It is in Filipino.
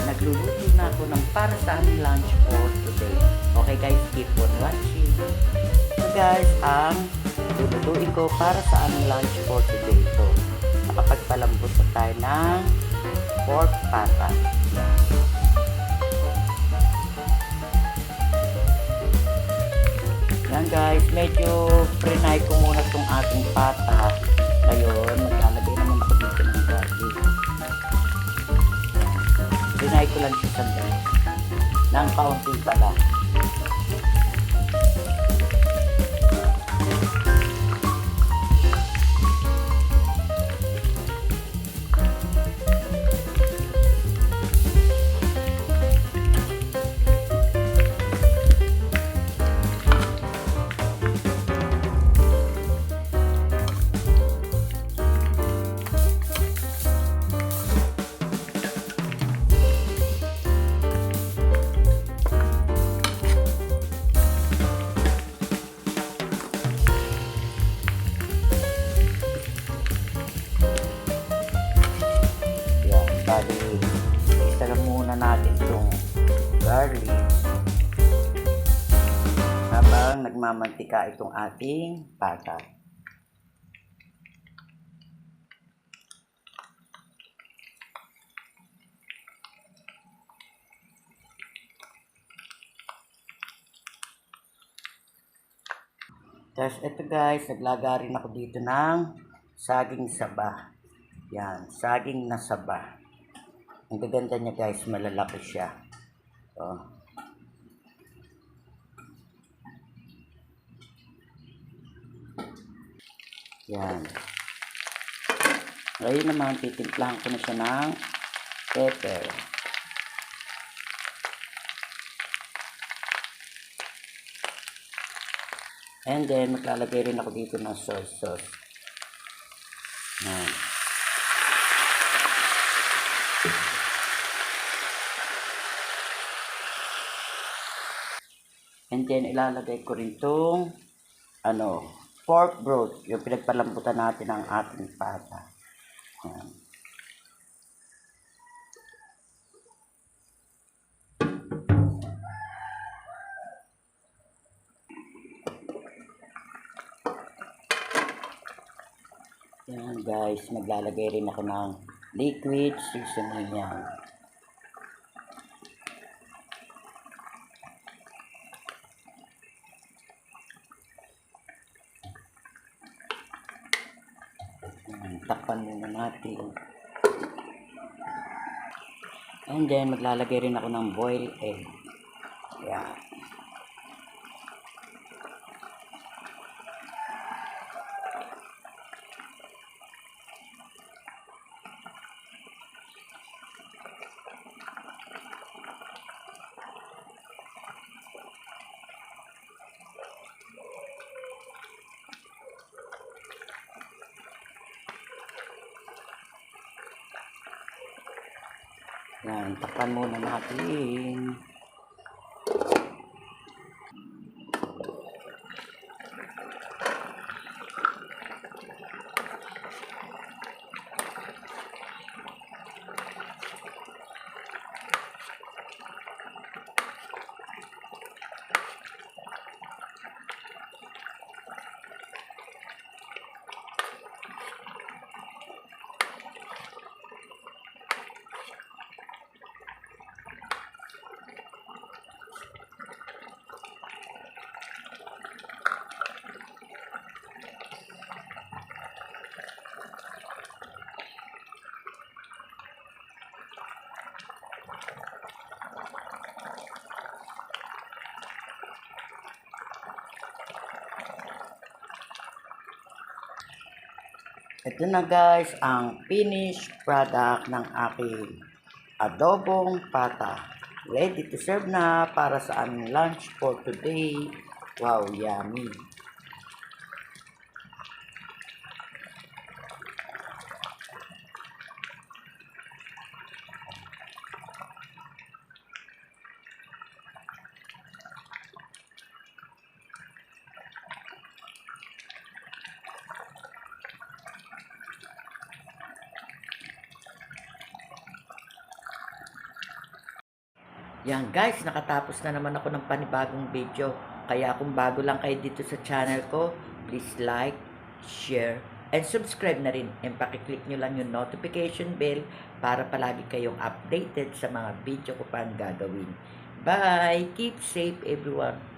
Nagluluto na ako ng para sa aming lunch for today. Okay guys, keep on watching. So guys, ang lulutuin ko para sa aming lunch for today. So, nakapagpalambot na tayo ng pork pata. Yan guys, medyo prinay ko muna itong ating pata. Ngayon, maglalagay naman ako dito ng garlic. Prinay ko lang siya sandali. Nang kaunti pala. Bali, isa lang muna natin itong garlic habang nagmamantika itong ating pata. Tapos ito guys, naglaga rin ako dito ng saging saba. Yan, saging na saba. Ang gaganda niya guys, malalaki siya. So, yan. Ngayon naman, titimplahan ko na siya ng pepper. And then, maglalagay rin ako dito ng soy sauce. Yan. And then, ilalagay ko rin itong pork broth, yung pinagpalambutan natin ng ating pata. Yan. Yan guys, maglalagay rin ako ng liquid seasoning yan. Takpan muna natin. And then maglalagay rin ako ng boiled egg. Yan. Yan, takpan muna natin. Ito na guys, ang finished product ng aking adobong pata. Ready to serve na para sa aming lunch for today. Wow, yummy! Yan guys, nakatapos na naman ako ng panibagong video. Kaya kung bago lang kayo dito sa channel ko, please like, share, and subscribe na rin. And pakiclick nyo lang yung notification bell para palagi kayong updated sa mga video ko pa gagawin. Bye! Keep safe everyone!